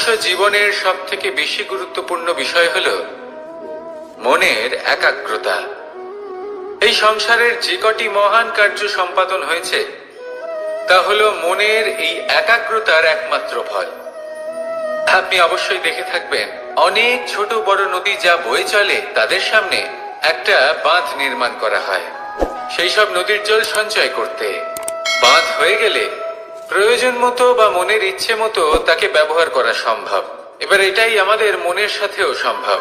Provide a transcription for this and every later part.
মনুষ্য জীবনের সবথেকে বেশি গুরুত্বপূর্ণ বিষয় হল মনের একাগ্রতা। এই সংসারের যে কটি মহান কার্য সম্পাদন হয়েছে তা হল মনের এই একাগ্রতার একমাত্র ফল। আপনি অবশ্যই দেখে থাকবেন, অনেক ছোট বড় নদী যা বয়ে চলে তাদের সামনে একটা বাঁধ নির্মাণ করা হয় সেই সব নদীর জল সঞ্চয় করতে। বাঁধ হয়ে গেলে প্রয়োজন মতো বা মনের ইচ্ছে মতো তাকে ব্যবহার করা সম্ভব। এবার এটাই আমাদের মনের সাথেও সম্ভব।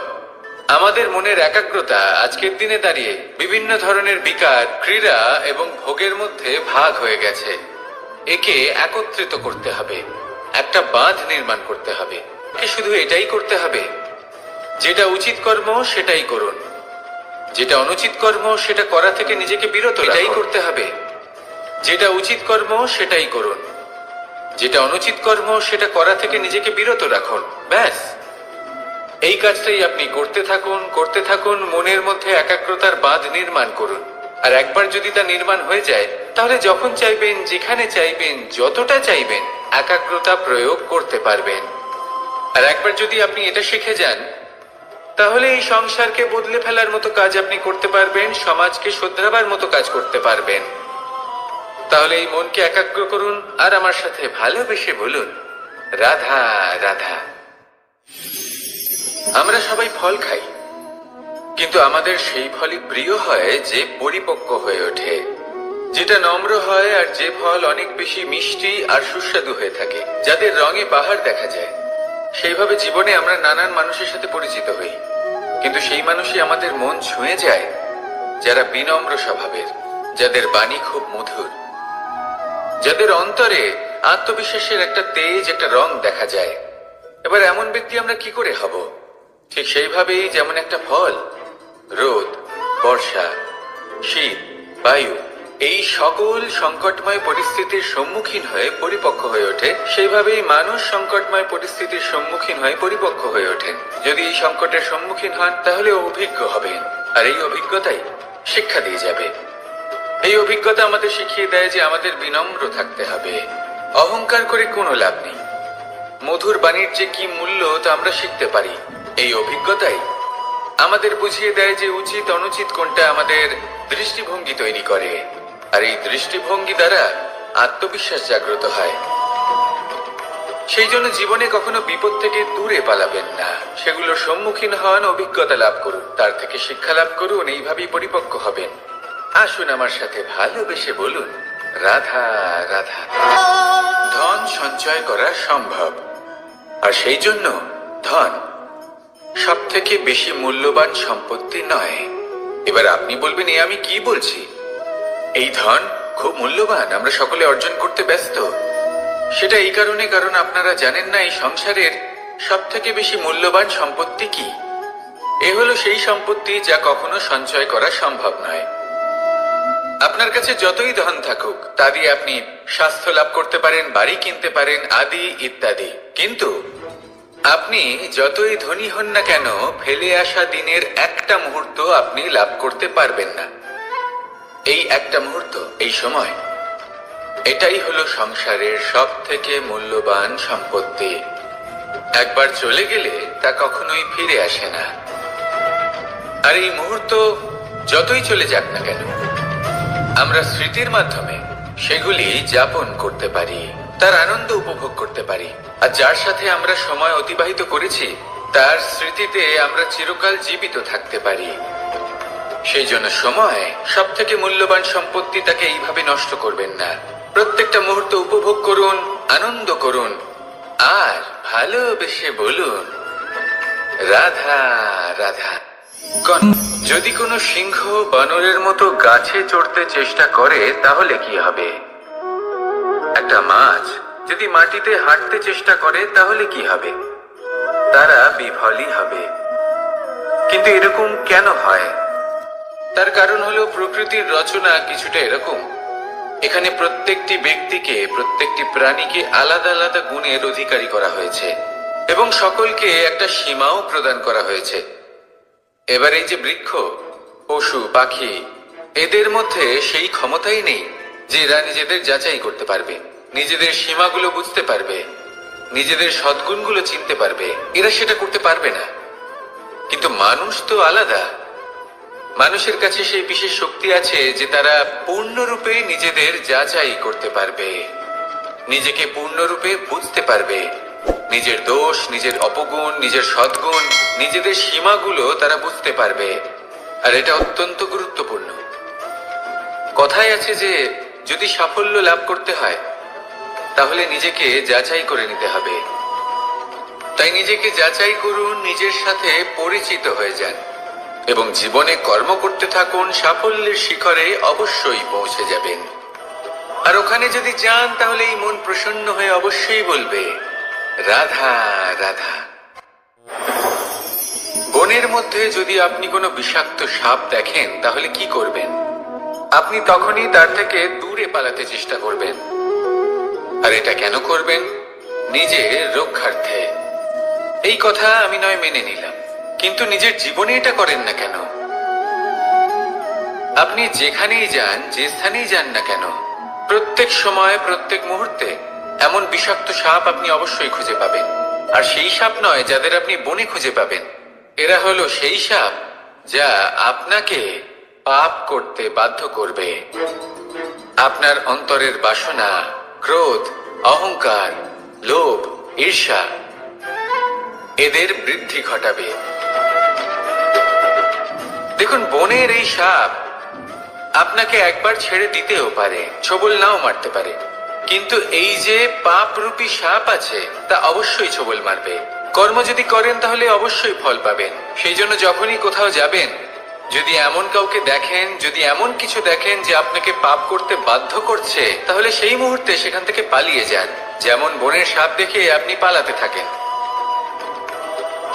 আমাদের মনের একাগ্রতা আজকের দিনে দাঁড়িয়ে বিভিন্ন ধরনের বিকার, ক্রীড়া এবং ভোগের মধ্যে ভাগ হয়ে গেছে। একে একত্রিত করতে হবে, একটা বাঁধ নির্মাণ করতে হবে। শুধু এটাই করতে হবে, যেটা উচিত কর্ম সেটাই করুন, যেটা অনুচিত কর্ম সেটা করা থেকে নিজেকে বিরত এটাই করতে হবে। যেটা উচিত কর্ম সেটাই করুন, যেটা অনুচিত কর্ম সেটা করা থেকে নিজেকে বিরত রাখুন। ব্যাস, এই কাজটাই আপনি করতে থাকুন, করতে থাকুন। মনের মধ্যে একাগ্রতার বাঁধ নির্মাণ করুন। আর একবার যদি তা নির্মাণ হয়ে যায় তাহলে যখন চাইবেন, যেখানে চাইবেন, যতটা চাইবেন একাগ্রতা প্রয়োগ করতে পারবেন। আর একবার যদি আপনি এটা শিখে যান তাহলে এই সংসারকে বদলে ফেলার মতো কাজ আপনি করতে পারবেন, সমাজকে শোধরাবার মতো কাজ করতে পারবেন। তাহলে এই মনকে একাগ্র করুন আর আমার সাথে ভালোবেসে বলুন, রাধা রাধা। আমরা সবাই ফল খাই, কিন্তু আমাদের সেই ফলই প্রিয় হয় যে পরিপক্ক হয়ে ওঠে, যেটা নম্র হয়, আর যে ফল অনেক বেশি মিষ্টি আর সুস্বাদু হয়ে থাকে, যাদের রঙে বাহার দেখা যায়। সেইভাবে জীবনে আমরা নানান মানুষের সাথে পরিচিত হই, কিন্তু সেই মানুষই আমাদের মন ছুঁয়ে যায় যারা বিনম্র স্বভাবের, যাদের বাণী খুব মধুর, যাদের অন্তরে আত্মবিশ্বাসের একটা তেজ, একটা রং দেখা যায়। এবার এমন ব্যক্তি আমরা কি করে হব? ঠিক সেইভাবেই যেমন একটা ফল রোদ, বর্ষা, শীত, বায়ু এই সকল সংকটময় পরিস্থিতির সম্মুখীন হয়ে পরিপক্ক হয়ে ওঠে, সেইভাবেই মানুষ সংকটময় পরিস্থিতির সম্মুখীন হয়ে পরিপক্ক হয়ে ওঠেন। যদি এই সংকটের সম্মুখীন হন তাহলে অভিজ্ঞ হবেন, আর এই অভিজ্ঞতাই শিক্ষা দিয়ে যাবে। এই অভিজ্ঞতা আমাদের শিখিয়ে দেয় যে আমাদের বিনম্র থাকতে হবে। অহংকার করে কোনো লাভ নেই। মধুর বাণীর যে কি মূল্য তা আমরা শিখতে পারি। এই অভিজ্ঞতাই আমাদের বুঝিয়ে দেয় যে উচিত অনুচিত কোনটা, আমাদের দৃষ্টিভঙ্গি তৈরি করে, আর এই দৃষ্টিভঙ্গি দ্বারা আত্মবিশ্বাস জাগ্রত হয়। সেই জন্য জীবনে কখনো বিপদ থেকে দূরে পালাবেন না, সেগুলোর সম্মুখীন হন, অভিজ্ঞতা লাভ করুন, তার থেকে শিক্ষা লাভ করুন, এইভাবেই পরিপক্ক হবেন। আসুন আমার সাথে ভালোবেসে বলুন, রাধা রাধা। ধন সঞ্চয় করা সম্ভব, আর সেই জন্য ধন সব থেকে বেশি মূল্যবান সম্পত্তি নয়। এবার আপনি বলবেন, এ আমি কি বলছি? এই ধন খুব মূল্যবান, আমরা সকলে অর্জন করতে ব্যস্ত। সেটা এই কারণে, কারণ আপনারা জানেন না এই সংসারের সব থেকে বেশি মূল্যবান সম্পত্তি কি। এ হলো সেই সম্পত্তি যা কখনো সঞ্চয় করা সম্ভব নয়। আপনার কাছে যতই ধন থাকুক তা দিয়ে আপনি স্বাস্থ্য লাভ করতে পারেন, বাড়ি কিনতে পারেন, আদি ইত্যাদি, কিন্তু আপনি যতই ধনী হন না কেন ফেলে আসা দিনের একটা মুহূর্ত আপনি লাভ করতে পারবেন না। এই একটা মুহূর্ত, এই সময়, এটাই হলো সংসারের সব থেকে মূল্যবান সম্পত্তি। একবার চলে গেলে তা কখনোই ফিরে আসে না। আর এই মুহূর্ত যতই চলে যাক না কেন আমরা স্মৃতির মাধ্যমে সেগুলি যাপন করতে পারি, তার আনন্দ উপভোগ করতে পারি। আর যার সাথে আমরা সময় অতিবাহিত করেছি তার স্মৃতিতে আমরা চিরকাল জীবিত থাকতে পারি। সেই জন্য সময় সব থেকে মূল্যবান সম্পত্তি, তাকে এইভাবে নষ্ট করবেন না। প্রত্যেকটা মুহূর্ত উপভোগ করুন, আনন্দ করুন, আর ভালোবেসে বলুন, রাধা রাধা। যদি কোনো সিংহ বানরের মতো গাছে চড়তে চেষ্টা করে তাহলে কি হবে? একটা মাছ যদি মাটিতে হাঁটতে চেষ্টা করে তাহলে কি হবে? তারা বিফলই হবে। কিন্তু এরকম কেন হয়? তার কারণ হলো প্রকৃতির রচনা কিছুটা এরকম। এখানে প্রত্যেকটি ব্যক্তিকে, প্রত্যেকটি প্রাণীকে আলাদা আলাদা গুণের অধিকারী করা হয়েছে এবং সকলকে একটা সীমাও প্রদান করা হয়েছে। এবার এই যে বৃক্ষ, পশু, পাখি, এদের মধ্যে সেই ক্ষমতাই নেই যে এরা নিজেদের যাচাই করতে পারবে, নিজেদের সীমাগুলো বুঝতে পারবে। নিজেদের সদ্গুণগুলো চিনতে পারবে, এরা সেটা করতে পারবে না। কিন্তু মানুষ তো আলাদা। মানুষের কাছে সেই বিশেষ শক্তি আছে যে তারা পূর্ণরূপে নিজেদের যাচাই করতে পারবে, নিজেকে পূর্ণরূপে বুঝতে পারবে, নিজের দোষ, নিজের অপগুণ, নিজের সদ্গুণ, নিজেদের সীমাগুলো তারা বুঝতে পারবে। আর এটা অত্যন্ত গুরুত্বপূর্ণ। কথায় আছে যে যদি সাফল্য লাভ করতে হয় তাহলে নিজেকে যাচাই করে নিতে হবে। তাই নিজেকে যাচাই করুন, নিজের সাথে পরিচিত হয়ে যান এবং জীবনে কর্ম করতে থাকুন। সাফল্যের শিখরে অবশ্যই পৌঁছে যাবেন। আর ওখানে যদি যান তাহলে এই মন প্রসন্ন হয়ে অবশ্যই বলবে, রাধা রাধা। বনের মধ্যে যদি আপনি কোনো বিষাক্ত সাপ দেখেন তাহলে কি করবেন? আপনি তখনই তার থেকে দূরে পালাতে চেষ্টা করবেন। আর এটা কেন করবেন? নিজের রক্ষার্থে। এই কথা আমি নয় মেনে নিলাম, কিন্তু নিজের জীবনে এটা করেন না কেন? আপনি যেখানেই যান, যে স্থানেই যান না কেন, প্রত্যেক সময়, প্রত্যেক মুহূর্তে এমন বিষাক্ত সাপ আপনি অবশ্যই খুঁজে পাবেন। আর সেই সাপ নয় যাদের আপনি বনে খুঁজে পাবেন, এরা হলো সেই সাপ যা আপনাকে পাপ করতে বাধ্য করবে। আপনার অন্তরের বাসনা, ক্রোধ, অহংকার, লোভ, ঈর্ষা এদের বৃদ্ধি ঘটাবে। দেখুন, বনের এই সাপ আপনাকে একবার ছেড়ে দিতেও পারে, ছোবল নাও মারতে পারে, কিন্তু এই যে পাপরূপী সাপ আছে তা অবশ্যই ছোবল মারবে। কর্ম যদি করেন তাহলে অবশ্যই ফল পাবেন। সেই জন্য যখনই কোথাও যাবেন, যদি এমন কাউকে দেখেন, যদি এমন কিছু দেখেন যে আপনাকে পাপ করতে বাধ্য করছে, তাহলে সেই মুহূর্তে সেখান থেকে পালিয়ে যান। যেমন বনের সাপ দেখে আপনি পালাতে থাকেন।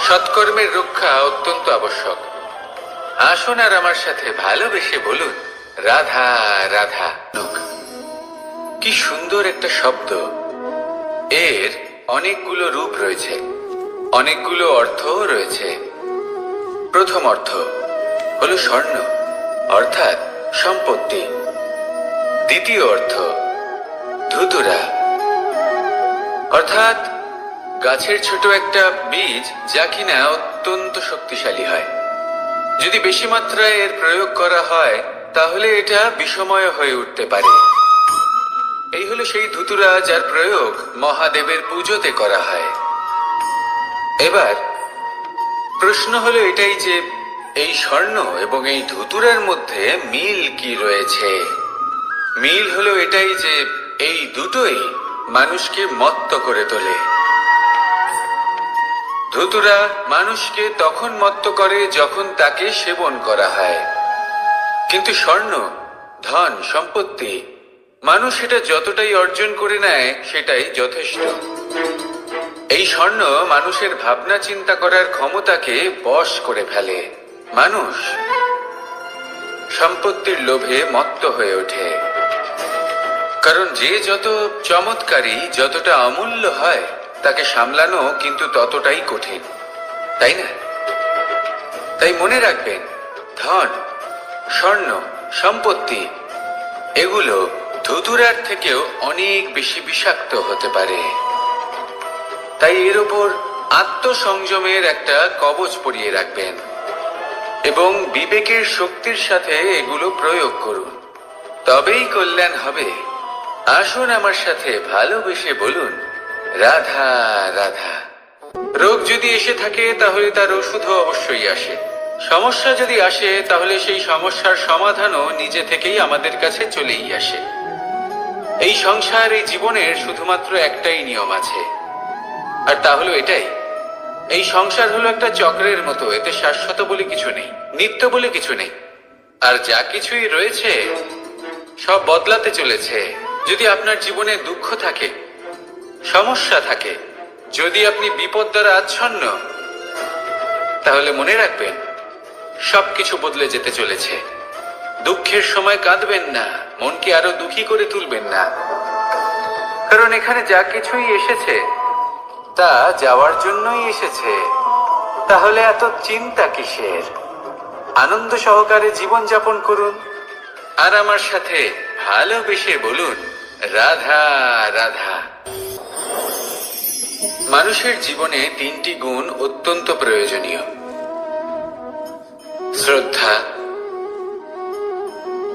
সৎকর্মের রক্ষা অত্যন্ত আবশ্যক। আসুন আর আমার সাথে ভালোবেসে বলুন, রাধা রাধা। কি সুন্দর একটা শব্দ। এর অনেকগুলো রূপ রয়েছে, অনেকগুলো অর্থও রয়েছে। প্রথম অর্থ হলো স্বর্ণ, অর্থাৎ সম্পত্তি। দ্বিতীয় অর্থ ধুতুরা, অর্থাৎ গাছের ছোট একটা বীজ যা কিনা অত্যন্ত শক্তিশালী হয়। যদি বেশি মাত্রায় এর প্রয়োগ করা হয় তাহলে এটা বিষময় হয়ে উঠতে পারে। এই হলো সেই ধুতুরা যার প্রয়োগ মহাদেবের পুজোতে করা হয়। এবার প্রশ্ন হলো এটাই যে এই স্বর্ণ এবং এই ধুতুরার মধ্যে মিল কি রয়েছে? মিল হলো এটাই যে এই দুটোই মানুষকে মত্ত করে তোলে। ধুতুরা মানুষকে তখন মত্ত করে যখন তাকে সেবন করা হয়, কিন্তু স্বর্ণ, ধন, সম্পত্তি, মানুষ এটা যতটাই অর্জন করে নেয় সেটাই যথেষ্ট। এই স্বর্ণ মানুষের ভাবনা চিন্তা করার ক্ষমতাকে বশ করে ফেলে। মানুষ সম্পত্তির লোভে মত্ত হয়ে ওঠে, কারণ যে যত চমৎকারী, যতটা অমূল্য হয় তাকে সামলানো কিন্তু ততটাই কঠিন, তাই না? তাই মনে রাখবেন, ধন, স্বর্ণ, সম্পত্তি এগুলো ধুতুরার থেকেও অনেক বেশি বিষাক্ত হতে পারে। তাই এর ওপর আত্মসংযমের একটা কবচ পরিয়ে রাখবেন এবং বিবেকের শক্তির সাথে এগুলো প্রয়োগ করুন, তবেই কল্যাণ হবে। আসুন আমার সাথে ভালোবেসে বলুন, রাধা রাধা। রোগ যদি এসে থাকে তাহলে তার ওষুধও অবশ্যই আসে। সমস্যা যদি আসে তাহলে সেই সমস্যার সমাধানও নিজে থেকেই আমাদের কাছে চলেই আসে। এই সংসার, এই জীবনের শুধুমাত্র একটাই নিয়ম আছে, আর তা হলো এটাই, এই সংসার হলো একটা চক্রের মতো। এতে শাশ্বত বলে কিছু নেই, নিত্য বলে কিছু নেই। আর যা কিছুই রয়েছে সব বদলাতে চলেছে। যদি আপনার জীবনে দুঃখ থাকে, সমস্যা থাকে, যদি আপনি বিপদ দ্বারা আচ্ছন্ন, তাহলে মনে রাখবেন সবকিছু বদলে যেতে চলেছে। দুঃখের সময় কাঁদবেন না, মনকে আরো দুঃখী করে তুলবেন না, কারণ এখানে যা কিছুই এসেছে তা যাওয়ার জন্যই এসেছে। তাহলে এত চিন্তা কিসের? আনন্দ সহকারে জীবন যাপন করুন আর আমার সাথে ভালোবেসে বলুন, রাধা রাধা। মানুষের জীবনে তিনটি গুণ অত্যন্ত প্রয়োজনীয়: শ্রদ্ধা,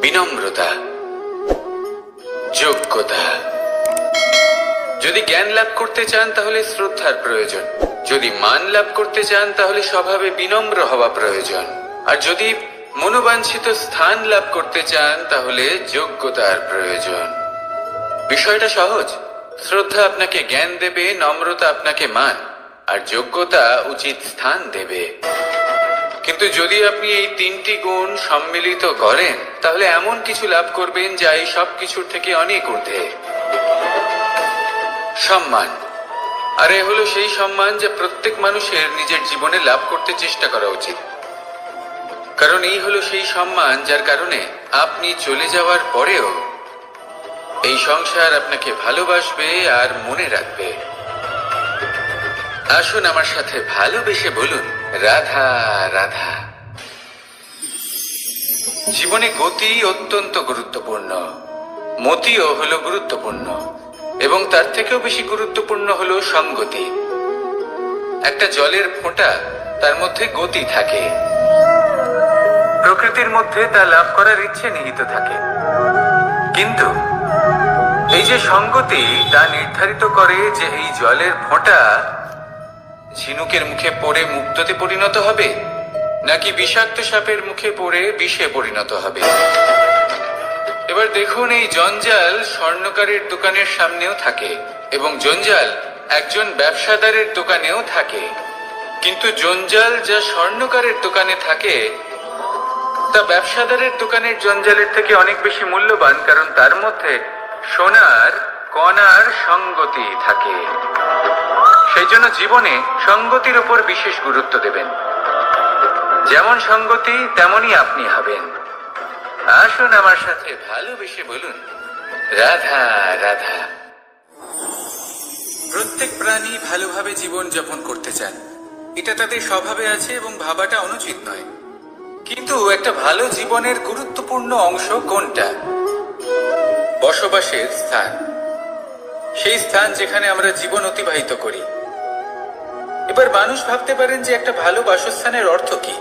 বিনম্রতা, যোগ্যতা। যদি জ্ঞান লাভ করতে চান তাহলে শ্রদ্ধার প্রয়োজন, যদি মান লাভ করতে চান তাহলে স্বভাবে বিনম্র হওয়া প্রয়োজন, আর যদি মনোবাঞ্ছিত স্থান লাভ করতে চান তাহলে যোগ্যতার প্রয়োজন। বিষয়টা সহজ। শ্রদ্ধা আপনাকে জ্ঞান দেবে, নম্রতা আপনাকে মান, আর যোগ্যতা উচিত স্থান দেবে। কিন্তু যদি আপনি এই তিনটি গুণ সম্মিলিত করেন তাহলে এমন কিছু লাভ করবেন যা এই সব কিছুর থেকে অনেক ঊর্ধ্বে। সম্মান। আর এ হলো সেই সম্মান যা প্রত্যেক মানুষের নিজের জীবনে লাভ করতে চেষ্টা করা উচিত। কারণ এই হলো সেই সম্মান যার কারণে আপনি চলে যাওয়ার পরেও এই সংসার আপনাকে ভালোবাসবে আর মনে রাখবে। আসুন আমার সাথে ভালোবেসে বলুন, রাধা রাধা। জীবনে গতি অত্যন্ত গুরুত্বপূর্ণ, মতিও হলো গুরুত্বপূর্ণ, এবং তার থেকেও বেশি গুরুত্বপূর্ণ হলো সঙ্গতি। একটা জলের ফোঁটা, তার মধ্যে গতি থাকে। প্রকৃতির মধ্যে তা লাভ করার ইচ্ছে নিহিত থাকে, কিন্তু এই যে সঙ্গতি তা নির্ধারিত করে যে এই জলের ফোঁটা ঝিনুকের মুখে পড়ে মুক্ততে পরিণত হবে নাকি বিষাক্ত সাপের মুখে পড়ে বিষে পরিণত হবে। এবার দেখুন, এই জঞ্জাল স্বর্ণকারের দোকানের সামনেও থাকে এবং জঞ্জাল একজন ব্যবসাদারের দোকানেও থাকে, কিন্তু জঞ্জাল যা স্বর্ণকারের দোকানে থাকে তা ব্যবসাদারের দোকানের জঞ্জালের থেকে অনেক বেশি মূল্যবান, কারণ তার মধ্যে সোনার কণার সঙ্গতি থাকে। সেই জন্য জীবনে সঙ্গতির উপর বিশেষ গুরুত্ব দেবেন। যেমন সঙ্গতি তেমনই আপনি হবেন। আসুন আমার সাথে ভালোবেসে বলুন, রাধা রাধা। প্রত্যেক প্রাণী ভালোভাবে জীবন যাপন করতে চান, এটা তাদের স্বভাবে আছে এবং ভাবাটা অনুচিত নয়। কিন্তু একটা ভালো জীবনের গুরুত্বপূর্ণ অংশ কোনটা? বসবাসের স্থান। সেই স্থান যেখানে আমরা জীবন অতিবাহিত করি। এবার মানুষ ভাবতে পারেন যে একটা ভালো বাসস্থানের অর্থ কি?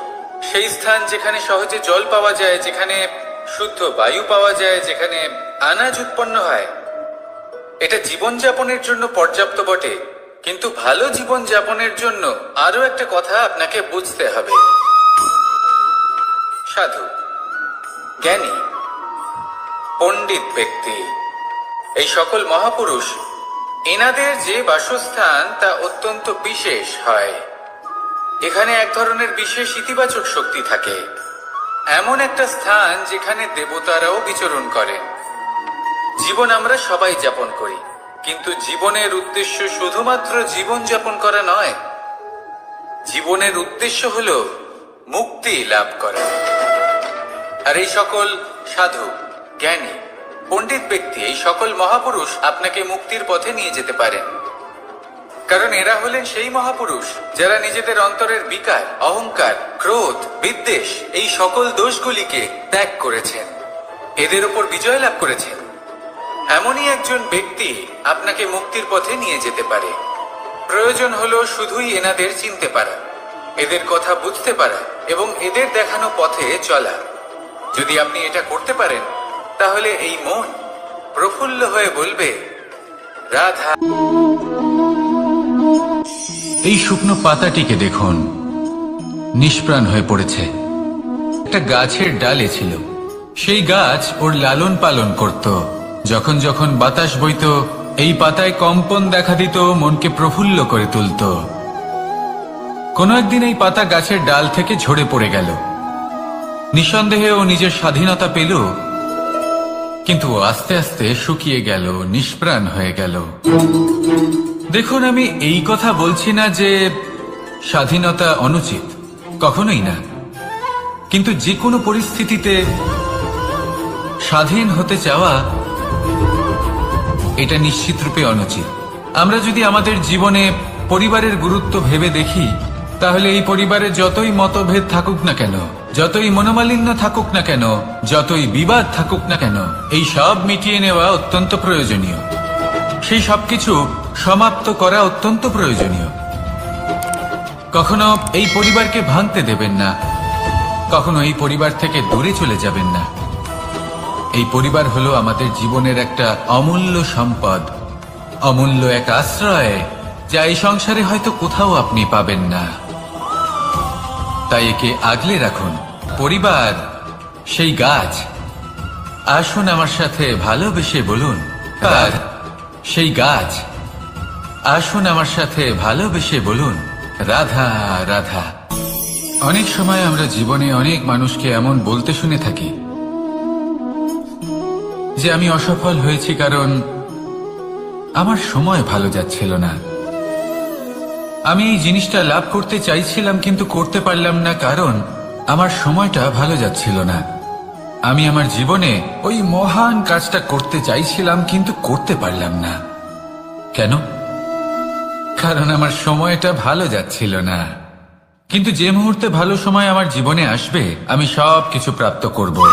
সেই স্থান যেখানে সহজে জল পাওয়া যায়, যেখানে শুদ্ধ বায়ু পাওয়া যায়, যেখানে আনাজ উৎপন্ন হয়। এটা জীবনযাপনের জন্য পর্যাপ্ত বটে, কিন্তু ভালো জীবনযাপনের জন্য আরো একটা কথা আপনাকে বুঝতে হবে। সাধু, জ্ঞানী, পণ্ডিত ব্যক্তি, এই সকল মহাপুরুষ, এনাদের যে বাসস্থান তা অত্যন্ত বিশেষ হয়। এখানে এক ধরনের বিশেষ ইতিবাচক শক্তি থাকে, এমন একটা স্থান যেখানে দেবতারাও বিচরণ করেন। জীবন আমরা সবাই যাপন করি, কিন্তু জীবনের উদ্দেশ্য শুধুমাত্র জীবন যাপন করা নয়। জীবনের উদ্দেশ্য হলো মুক্তি লাভ করা। আর এই সকল সাধু, জ্ঞানী, পণ্ডিত ব্যক্তি, এই সকল মহাপুরুষ আপনাকে মুক্তির পথে নিয়ে যেতে পারেন, কারণ এরা হলেন সেই মহাপুরুষ যারা নিজেদের অন্তরের বিকার, অহংকার, ক্রোধ, বিদ্বেষ এই সকল দোষগুলিকে ত্যাগ করেছেন, এদের উপর বিজয় লাভ করেছেন। এমনই একজন ব্যক্তি আপনাকে মুক্তির পথে নিয়ে যেতে পারে। প্রয়োজন হলো শুধুই এনাদের চিনতে পারা, এদের কথা বুঝতে পারা এবং এদের দেখানো পথে চলা। যদি আপনি এটা করতে পারেন তাহলে এই মন প্রফুল্ল হয়ে বলবে, রাধা। এই শুকনো পাতাটিকে দেখুন, নিষ্প্রাণ হয়ে পড়েছে। একটা গাছের ডালে ছিল, সেই গাছ ওর লালন পালন করত। যখন যখন বাতাস বইত, এই পাতায় কম্পন দেখা দিত, মনকে প্রফুল্ল করে তুলত। কোনো একদিন এই পাতা গাছের ডাল থেকে ঝরে পড়ে গেল। নিঃসন্দেহে ও নিজের স্বাধীনতা পেল, কিন্তু আস্তে আস্তে শুকিয়ে গেল, নিষ্প্রাণ হয়ে গেল। দেখুন, আমি এই কথা বলছি না যে স্বাধীনতা অনুচিত, কখনোই না। কিন্তু যে কোনো পরিস্থিতিতে স্বাধীন হতে চাওয়া এটা নিশ্চিত রূপে অনুচিত। আমরা যদি আমাদের জীবনে পরিবারের গুরুত্ব ভেবে দেখি, তাহলে এই পরিবারে যতই মতভেদ থাকুক না কেন, যতই মনোমালিন্য থাকুক না কেন, যতই বিবাদ থাকুক না কেন, এই সব মিটিয়ে নেওয়া অত্যন্ত প্রয়োজনীয়। সেই সবকিছু সমাপ্ত করা অত্যন্ত প্রয়োজনীয়। কখনো এই পরিবারকে ভাঙতে দেবেন না, কখনো এই পরিবার থেকে দূরে চলে যাবেন না। এই পরিবার হলো আমাদের জীবনের একটা অমূল্য সম্পদ, অমূল্য এক আশ্রয়, যা এই সংসারে হয়তো কোথাও আপনি পাবেন না। তাই একে আগলে রাখুন। পরিবার সেই গাছ। আসুন আমার সাথে ভালোবেসে বলুন, আর সেই গাছ। আসুন আমার সাথে ভালোবেসে বলুন, রাধা রাধা। অনেক সময় আমরা জীবনে অনেক মানুষকে এমন বলতে শুনে থাকি যে আমি অসফল হয়েছি কারণ আমার সময় ভালো যাচ্ছিল না। আমি এই জিনিসটা লাভ করতে চাইছিলাম কিন্তু করতে পারলাম না কারণ আমার সময়টা ভালো যাচ্ছিল না। আমি আমার জীবনে ওই মহান কাজটা করতে চাইছিলাম কিন্তু করতে পারলাম না। কেন? কারণ আমার সময়টা ভালো যাচ্ছিল না। কিন্তু যে মুহূর্তে ভালো সময় আমার জীবনে আসবে আমি সব কিছু প্রাপ্ত করব।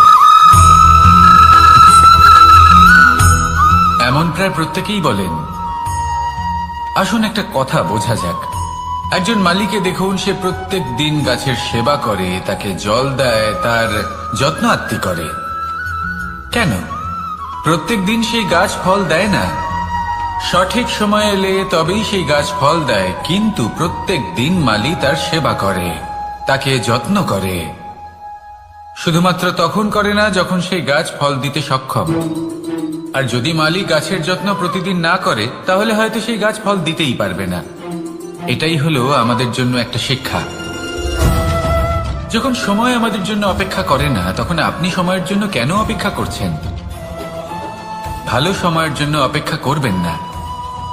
এমন প্রায় প্রত্যেকেই বলেন। আসুন একটা কথা বোঝা যাক। একজন মালিকে দেখুন, সে প্রত্যেক দিন গাছের সেবা করে, তাকে জল দেয়, তার যত্ন আত্তি করে। কেন? প্রত্যেক দিন সেই গাছ ফল দেয় না। সঠিক সময় এলে তবেই সেই গাছ ফল দেয়, কিন্তু প্রত্যেক দিন মালি তার সেবা করে, তাকে যত্ন করে। শুধুমাত্র তখন করে না যখন সেই গাছ ফল দিতে সক্ষম। আর যদি মালি গাছের যত্ন প্রতিদিন না করে তাহলে হয়তো সেই গাছ ফল দিতেই পারবে না। এটাই হলো আমাদের জন্য একটা শিক্ষা। যখন সময় আমাদের জন্য অপেক্ষা করে না তখন আপনি সময়ের জন্য কেন অপেক্ষা করছেন? ভালো সময়ের জন্য অপেক্ষা করবেন না।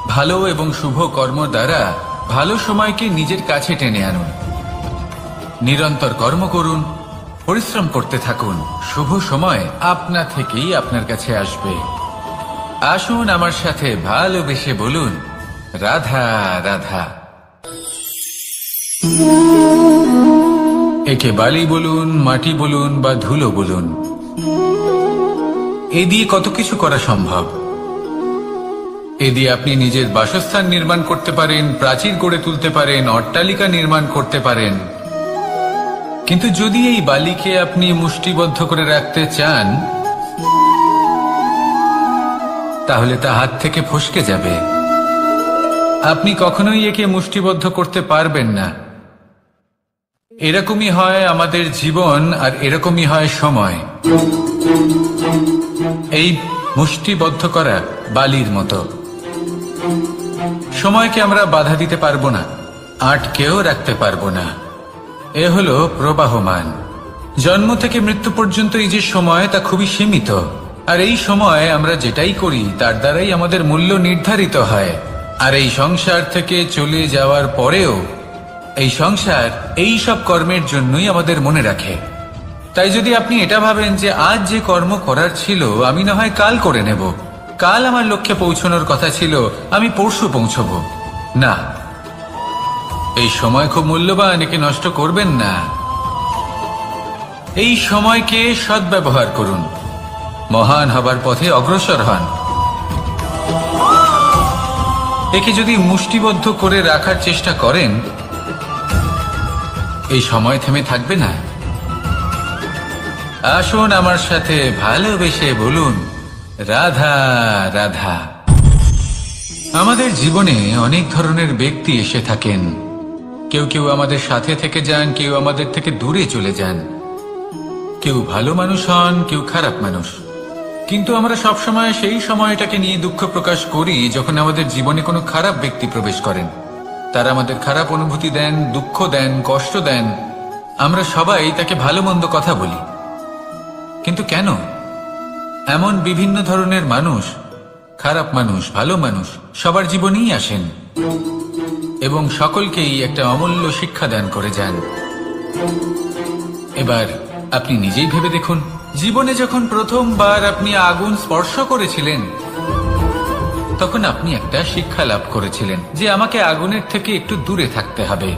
ভালো এবং শুভ কর্ম দ্বারা ভালো সময়কে নিজের কাছে টেনে আনুন। নিরন্তর কর্ম করুন, পরিশ্রম করতে থাকুন। শুভ সময় আপনা থেকেই আপনার কাছে আসবে। আসুন আমার সাথে ভালোবেসে বলুন, রাধা রাধা। একে বালি বলুন, মাটি বলুন বা ধুলো বলুন, এ দিয়ে কত কিছু করা সম্ভব। এ দিয়ে আপনি নিজের বাসস্থান নির্মাণ করতে পারেন, প্রাচীর গড়ে তুলতে পারেন, অট্টালিকা নির্মাণ করতে পারেন। কিন্তু যদি এই বালিকে আপনি মুষ্টিবদ্ধ করে রাখতে চান তাহলে তা হাত থেকে ফসকে যাবে। আপনি কখনোই একে মুষ্টিবদ্ধ করতে পারবেন না। এরকমই হয় আমাদের জীবন, আর এরকমই হয় সময়। এই মুষ্টিবদ্ধ করা বালির মতো। সময়কে আমরা বাধা দিতে পারবো না, আটকেও রাখতে পারবো না। এ হলো প্রবাহমান। জন্ম থেকে মৃত্যু পর্যন্ত এই যে সময়, তা খুবই সীমিত। আর এই সময় আমরা যেটাই করি তার দ্বারাই আমাদের মূল্য নির্ধারিত হয়। আর এই সংসার থেকে চলে যাওয়ার পরেও এই সংসার এই সব কর্মের জন্যই আমাদের মনে রাখে। তাই যদি আপনি এটা ভাবেন যে আজ যে কর্ম করার ছিল আমি না হয় কাল করে নেব, কাল আমার লক্ষ্যে পৌঁছানোর কথা ছিল আমি পরশু পৌঁছব, না, এই সময় খুব মূল্যবান, একে নষ্ট করবেন না। এই সময়কে সদ্ব্যবহার করুন, মহান হবার পথে অগ্রসর হন। একে যদি মুষ্টিবদ্ধ করে রাখার চেষ্টা করেন এই সময় থেমে থাকবে না। আসুন আমার সাথে ভালোবেসে বলুন, রাধা রাধা। আমাদের জীবনে অনেক ধরনের ব্যক্তি এসে থাকেন। কেউ কেউ আমাদের সাথে থেকে যান, কেউ আমাদের থেকে দূরে চলে যান। কেউ ভালো মানুষ হন, কেউ খারাপ মানুষ। কিন্তু আমরা সবসময় সেই সময়টাকে নিয়ে দুঃখ প্রকাশ করি যখন আমাদের জীবনে কোনো খারাপ ব্যক্তি প্রবেশ করেন। তারা আমাদের খারাপ অনুভূতি দেন, দুঃখ দেন, কষ্ট দেন। আমরা সবাই তাকে ভালো মন্দ কথা বলি। কিন্তু কেন? এমন বিভিন্ন ধরনের মানুষ, খারাপ মানুষ, ভালো মানুষ সবার জীবনেই আসেন এবং সকলকেই একটা অমূল্য শিক্ষা দান করে যান। এবার আপনি নিজেই ভেবে দেখুন, জীবনে যখন প্রথমবার আপনি আগুন স্পর্শ করেছিলেন তখন আপনি একটা শিক্ষা লাভ করেছিলেন যে আমাকে আগুনের থেকে একটু দূরে থাকতে হবে।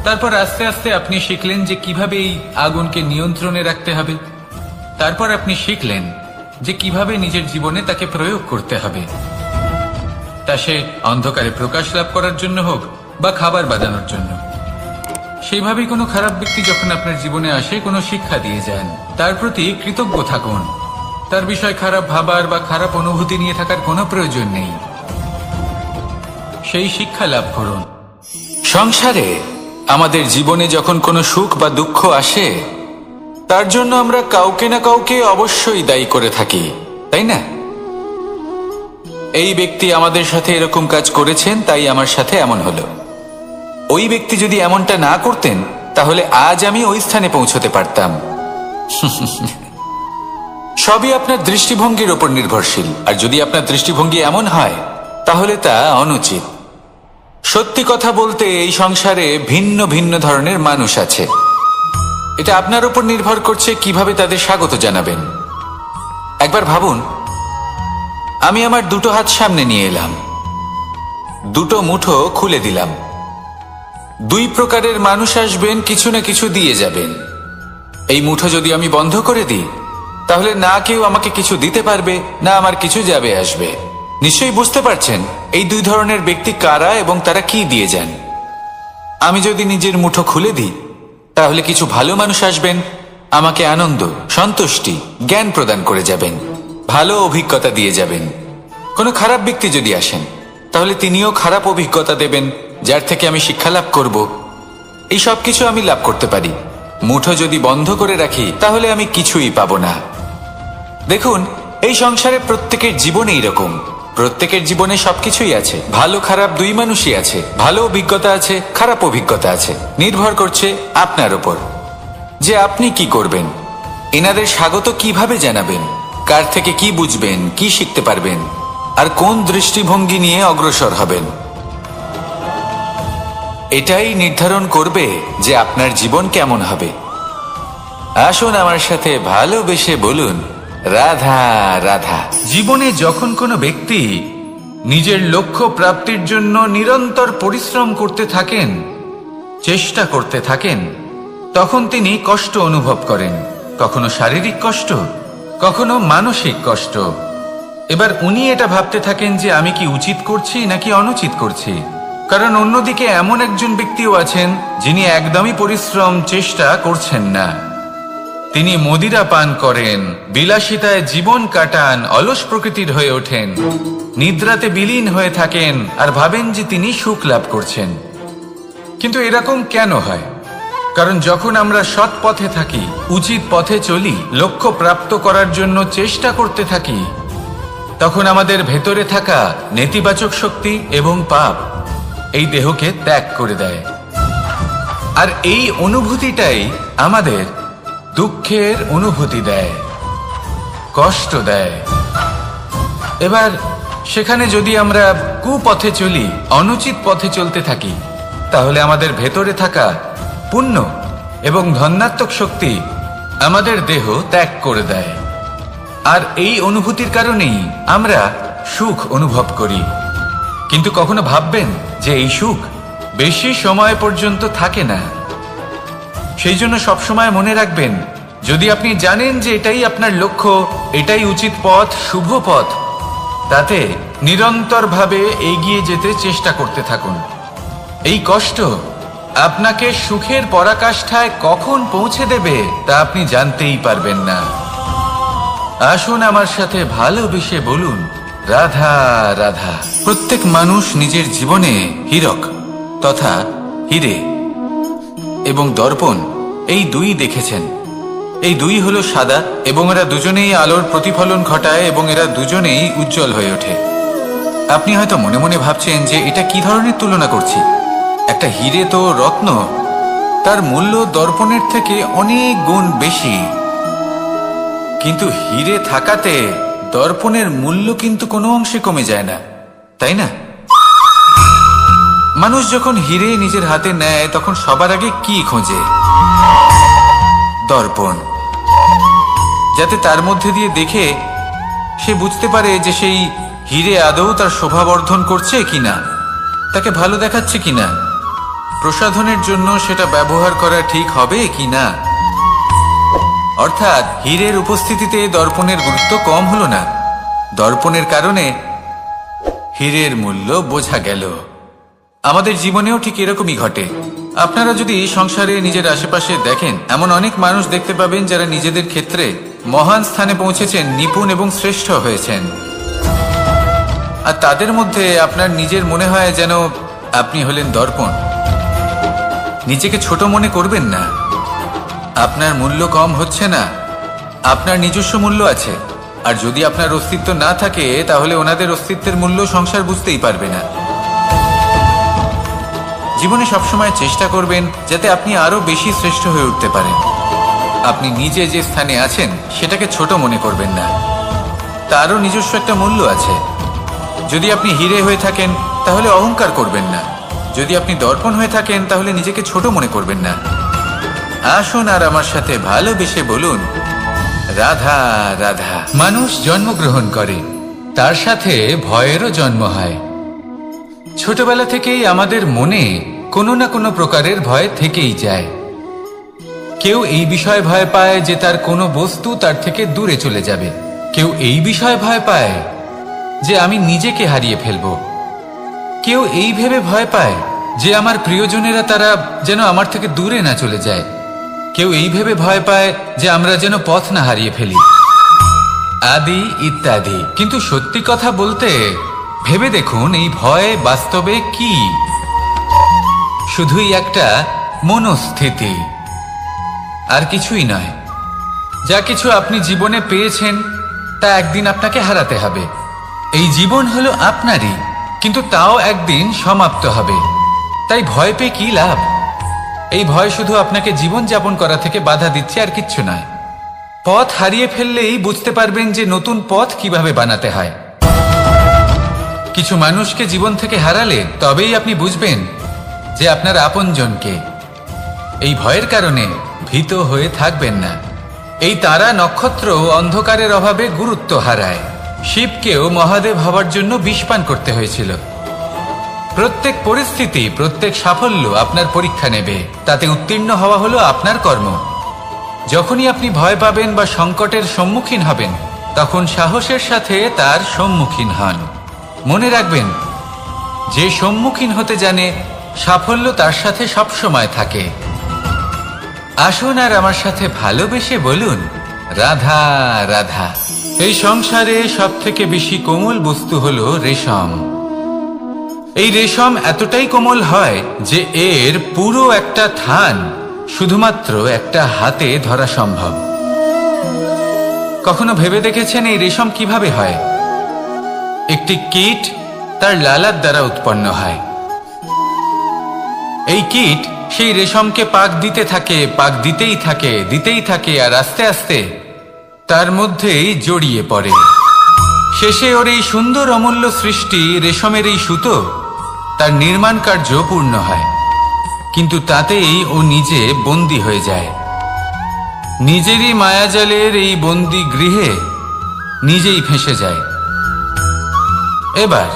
তারপর আস্তে আস্তে আপনি শিখলেন যে কিভাবে এই আগুনকে নিয়ন্ত্রণে রাখতে হবে। তারপর আপনি শিখলেন যে কিভাবে নিজের জীবনে তাকে প্রয়োগ করতে হবে। তা সে অন্ধকারে প্রকাশ লাভ করার জন্য হোক বা খাবার বাঁধানোর জন্য। সেইভাবেই কোনো খারাপ ব্যক্তি যখন আপনার জীবনে আসে কোনো শিক্ষা দিয়ে যান, তার প্রতি কৃতজ্ঞ থাকুন। তার বিষয় খারাপ ভাবার বা খারাপ অনুভূতি নিয়ে থাকার কোনো প্রয়োজন নেই। সেই শিক্ষা লাভ করুন। সংসারে আমাদের জীবনে যখন কোনো সুখ বা দুঃখ আসে, তার জন্য আমরা কাউকে না কাউকে অবশ্যই দায়ী করে থাকি, তাই না? এই ব্যক্তি আমাদের সাথে এরকম কাজ করেছেন, তাই আমার সাথে এমন হলো। ওই ব্যক্তি যদি এমনটা না করতেন, তাহলে আজ আমি ওই স্থানে পৌঁছতে পারতাম। সবই আপনার দৃষ্টিভঙ্গির উপর নির্ভরশীল, আর যদি আপনার দৃষ্টিভঙ্গি এমন হয়, তাহলে তা অনুচিত। সত্যি কথা বলতে এই সংসারে ভিন্ন ভিন্ন ধরনের মানুষ আছে। এটা আপনার উপর নির্ভর করছে কিভাবে তাদের স্বাগত জানাবেন। একবার ভাবুন, আমি আমার দুটো হাত সামনে নিয়ে এলাম, দুটো মুঠো খুলে দিলাম। দুই প্রকারের মানুষ আসবেন, কিছু না কিছু দিয়ে যাবেন। এই মুঠো যদি আমি বন্ধ করে দিই, তাহলে না কেউ আমাকে কিছু দিতে পারবে, না আমার কিছু যাবে আসবে। নিশ্চয়ই বুঝতে পারছেন এই দুই ধরনের ব্যক্তি কারা এবং তারা কি দিয়ে যান। আমি যদি নিজের মুঠো খুলে দিই, তাহলে কিছু ভালো মানুষ আসবেন, আমাকে আনন্দ, সন্তুষ্টি, জ্ঞান প্রদান করে যাবেন, ভালো অভিজ্ঞতা দিয়ে যাবেন। কোনো খারাপ ব্যক্তি যদি আসেন, তাহলে তিনিও খারাপ অভিজ্ঞতা দেবেন, যার থেকে আমি শিক্ষা লাভ করব। এই সব কিছু আমি লাভ করতে পারি। মুঠো যদি বন্ধ করে রাখি, তাহলে আমি কিছুই পাবো না। দেখুন, এই সংসারে প্রত্যেকের জীবনে এইরকম। প্রত্যেকের জীবনে সবকিছুই আছে, ভালো খারাপ দুই মানুষই আছে। ভালো অভিজ্ঞতা আছে, খারাপ অভিজ্ঞতা আছে। নির্ভর করছে আপনার উপর যে আপনি কি করবেন, এনাদের স্বাগত কিভাবে জানাবেন, কার থেকে কি বুঝবেন, কি শিখতে পারবেন, আর কোন দৃষ্টিভঙ্গি নিয়ে অগ্রসর হবেন। এটাই নির্ধারণ করবে যে আপনার জীবন কেমন হবে। আসুন আমার সাথে ভালোবেসে বলুন, রাধা রাধা। জীবনে যখন কোনো ব্যক্তি নিজের লক্ষ্য প্রাপ্তির জন্য নিরন্তর পরিশ্রম করতে থাকেন, চেষ্টা করতে থাকেন, তখন তিনি কষ্ট অনুভব করেন। কখনো শারীরিক কষ্ট, কখনো মানসিক কষ্ট। এবার উনি এটা ভাবতে থাকেন যে আমি কি উচিত করছি নাকি অনুচিত করছি। কারণ অন্যদিকে এমন একজন ব্যক্তিও আছেন যিনি একদমই পরিশ্রম চেষ্টা করছেন না। তিনি মদিরা পান করেন, বিলাসিতায় জীবন কাটান, অলস প্রকৃতির হয়ে ওঠেন, নিদ্রাতে বিলীন হয়ে থাকেন আর ভাবেন যে তিনি সুখ লাভ করছেন। কিন্তু এরকম কেন হয়? কারণ যখন আমরা সৎ পথে থাকি, উচিত পথে চলি, লক্ষ্য প্রাপ্ত করার জন্য চেষ্টা করতে থাকি, তখন আমাদের ভেতরে থাকা নেতিবাচক শক্তি এবং পাপ এই দেহকে ত্যাগ করে দেয়। আর এই অনুভূতিটাই আমাদের দুঃখের অনুভূতি দেয়, কষ্ট দেয়। এবার সেখানে যদি আমরা কুপথে চলি, অনুচিত পথে চলতে থাকি, তাহলে আমাদের ভেতরে থাকা পুণ্য এবং ধনাত্মক শক্তি আমাদের দেহ ত্যাগ করে দেয়। আর এই অনুভূতির কারণেই আমরা সুখ অনুভব করি। কিন্তু কখনো ভাববেন যে এই সুখ বেশি সময় পর্যন্ত থাকে না। সেই জন্য সবসময় মনে রাখবেন, যদি আপনি জানেন যে এটাই আপনার লক্ষ্য, এটাই উচিত পথ, শুভ পথ, তাতে নিরন্তরভাবে এগিয়ে যেতে চেষ্টা করতে থাকুন। এই কষ্ট আপনাকে সুখের পরাকাষ্ঠায় কখন পৌঁছে দেবে তা আপনি জানতেই পারবেন না। আসুন আমার সাথে ভালোবেসে বলুন, রাধা রাধা। প্রত্যেক মানুষ নিজের জীবনে হীরক তথা হিরে এবং দর্পণ এই দুই দেখেছেন। এই দুই হলো সাদা এবং এরা দুজনেই আলোর প্রতিফলন ঘটায় এবং এরা দুজনেই উজ্জ্বল হয়ে ওঠে। আপনি হয়তো মনে মনে ভাবছেন যে এটা কি ধরনের তুলনা করছি। একটা হিরে তো রত্ন, তার মূল্য দর্পণের থেকে অনেক গুণ বেশি। কিন্তু হিরে থাকাতে দর্পণের মূল্য কিন্তু কোনো অংশে কমে যায় না, তাই না? মানুষ যখন হিরে নিজের হাতে নেয়, তখন সবার আগে কি খোঁজে? দর্পণ, যাতে তার মধ্যে দিয়ে দেখে সে বুঝতে পারে যে সেই হিরে আদৌ তার শোভাবর্ধন করছে কিনা, তাকে ভালো দেখাচ্ছে কিনা, প্রসাধনের জন্য সেটা ব্যবহার করা ঠিক হবে কিনা। অর্থাৎ হীরের উপস্থিতিতে দর্পণের গুরুত্ব কম হলো না। দর্পণের কারণে হীরের মূল্য বোঝা গেল। আমাদের জীবনেও ঠিক এরকমই ঘটে। আপনারা যদি সংসারে নিজের আশেপাশে দেখেন, এমন অনেক মানুষ দেখতে পাবেন যারা নিজেদের ক্ষেত্রে মহান স্থানে পৌঁছেছেন, নিপুণ এবং শ্রেষ্ঠ হয়েছেন। আর তাদের মধ্যে আপনার নিজের মনে হয় যেন আপনি হলেন দর্পণ। নিজেকে ছোট মনে করবেন না। আপনার মূল্য কম হচ্ছে না, আপনার নিজস্ব মূল্য আছে। আর যদি আপনার অস্তিত্ব না থাকে, তাহলে ওনাদের অস্তিত্বের মূল্য সংসার বুঝতেই পারবে না। জীবনে সবসময় চেষ্টা করবেন যাতে আপনি আরো বেশি শ্রেষ্ঠ হয়ে উঠতে পারেন। আপনি নিজে যে স্থানে আছেন সেটাকে ছোট মনে করবেন না, তারও নিজস্ব একটা মূল্য আছে। যদি আপনি হীরে হয়ে থাকেন তাহলে অহংকার করবেন না, যদি আপনি দর্পণ হয়ে থাকেন তাহলে নিজেকে ছোট মনে করবেন না। আসুন আর আমার সাথে ভালোবেসে বলুন, রাধা রাধা। মানুষ জন্মগ্রহণ করে, তার সাথে ভয়েরও জন্ম হয়। ছোটবেলা থেকেই আমাদের মনে কোনো না কোনো প্রকারের ভয় থেকেই যায়। কেউ এই বিষয়ে ভয় পায় যে তার কোনো বস্তু তার থেকে দূরে চলে যাবে। কেউ এই বিষয়ে ভয় পায় যে আমি নিজেকে হারিয়ে ফেলব। কেউ এই ভেবে ভয় পায় যে আমার প্রিয়জনেরা তারা যেন আমার থেকে দূরে না চলে যায়। কেউ এই ভেবে ভয় পায় যে আমরা যেন পথ না হারিয়ে ফেলি, আদি ইত্যাদি। কিন্তু সত্যি কথা বলতে, ভেবে দেখুন এই ভয় বাস্তবে কি? শুধুই একটা মনস্থিতি, আর কিছুই নয়। যা কিছু আপনি জীবনে পেয়েছেন তা একদিন আপনাকে হারাতে হবে। এই জীবন হলো আপনারই, কিন্তু তাও একদিন সমাপ্ত হবে। তাই ভয় পেয়ে কি লাভ? এই ভয় শুধু আপনাকে জীবন যাপন করা থেকে বাধা দিচ্ছে, আর কিচ্ছু নয়। পথ হারিয়ে ফেললেই বুঝতে পারবেন যে নতুন পথ কিভাবে বানাতে হয়। কিছু মানুষকে জীবন থেকে হারালে তবেই আপনি বুঝবেন যে আপনার আপনজনকে। এই ভয়ের কারণে ভীত হয়ে থাকবেন না। এই তারা নক্ষত্র অন্ধকারের অভাবে গুরুত্ব হারায়। শিবকেও মহাদেব হওয়ার জন্য বিষ পান করতে হয়েছিল। প্রত্যেক পরিস্থিতি, প্রত্যেক সাফল্য আপনার পরীক্ষা নেবে, তাতে উত্তীর্ণ হওয়া হলো আপনার কর্ম। যখনই আপনি ভয় পাবেন বা সংকটের সম্মুখীন হবেন, তখন সাহসের সাথে তার সম্মুখীন হন। মনে রাখবেন, যে সম্মুখীন হতে জানে সাফল্য তার সাথে সবসময় থাকে। আসুন আর আমার সাথে ভালোবেসে বলুন, রাধা রাধা। এই সংসারে সব থেকে বেশি কোমল বস্তু হলো রেশম। এই রেশম এতটাই কোমল হয় যে এর পুরো একটা থান শুধুমাত্র একটা হাতে ধরা সম্ভব। কখনো ভেবে দেখেছেন এই রেশম কিভাবে হয়? একটি কীট তার লালার দ্বারা উৎপন্ন হয়। এই কীট সেই রেশমকে পাক দিতে থাকে, পাক দিতেই থাকে, দিতেই থাকে, আর আস্তে আস্তে তার মধ্যেই জড়িয়ে পড়ে। শেষে ওর এই সুন্দর অমূল্য সৃষ্টি রেশমের এই সুতো, তার নির্মাণ কার্য পূর্ণ হয়। কিন্তু তাতেই ও নিজে বন্দী হয়ে যায়। নিজেরই মায়াজালের এই বন্দী গৃহে নিজেই ফেঁসে যায়। এবার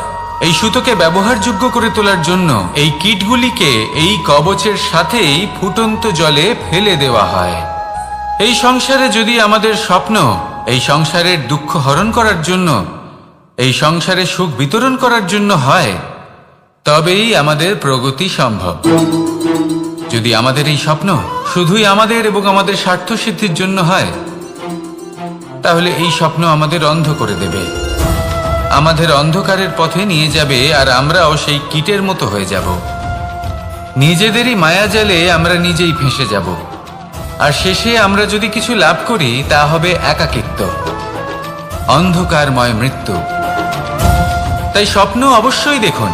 এই সুতোকে ব্যবহারযোগ্য করে তোলার জন্য এই কীটগুলিকে এই কবচের সাথেই ফুটন্ত জলে ফেলে দেওয়া হয়। এই সংসারে যদি আমাদের স্বপ্ন এই সংসারের দুঃখ হরণ করার জন্য, এই সংসারে সুখ বিতরণ করার জন্য হয়, তবেই আমাদের প্রগতি সম্ভব। যদি আমাদের এই স্বপ্ন শুধুই আমাদের এবং আমাদের স্বার্থ সিদ্ধির জন্য হয়, তাহলে এই স্বপ্ন আমাদের অন্ধ করে দেবে, আমাদের অন্ধকারের পথে নিয়ে যাবে, আর আমরাও সেই কীটের মতো হয়ে যাব। নিজেদেরই মায়াজালে আমরা নিজেই ফেঁসে যাব, আর শেষে আমরা যদি কিছু লাভ করি তা হবে একাকিত্ব, অন্ধকারময় মৃত্যু। তাই স্বপ্ন অবশ্যই দেখুন,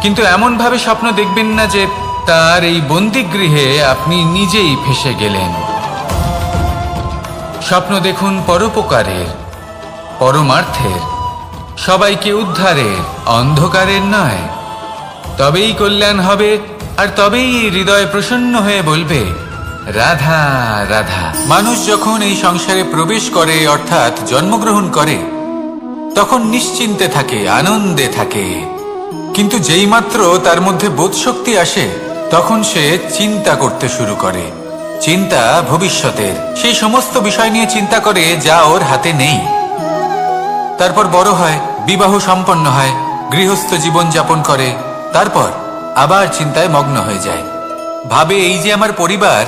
কিন্তু এমন ভাবে স্বপ্ন দেখবেন না যে তার এই বন্দিগৃহে আপনি নিজেই ফেঁসে গেলেন। স্বপ্ন দেখুন পরোপকারের, পরমার্থের, সবাইকে উদ্ধারের, অন্ধকারের নয়। তবেই কল্যাণ হবে, আর তবেই হৃদয় প্রসন্ন হয়ে বলবে, রাধা রাধা। মানুষ যখন এই সংসারে প্রবেশ করে, অর্থাৎ জন্মগ্রহণ করে, তখন নিশ্চিন্তে থাকে, আনন্দে থাকে। কিন্তু যেই মাত্র তার মধ্যে বোধশক্তি আসে, তখন সে চিন্তা করতে শুরু করে। চিন্তা ভবিষ্যতের, সেই সমস্ত বিষয় নিয়ে চিন্তা করে যা ওর হাতে নেই। তারপর বড় হয়, বিবাহ সম্পন্ন হয়, গৃহস্থ জীবন যাপন করে, তারপর আবার চিন্তায় মগ্ন হয়ে যায়। ভাবে এই যে আমার পরিবার,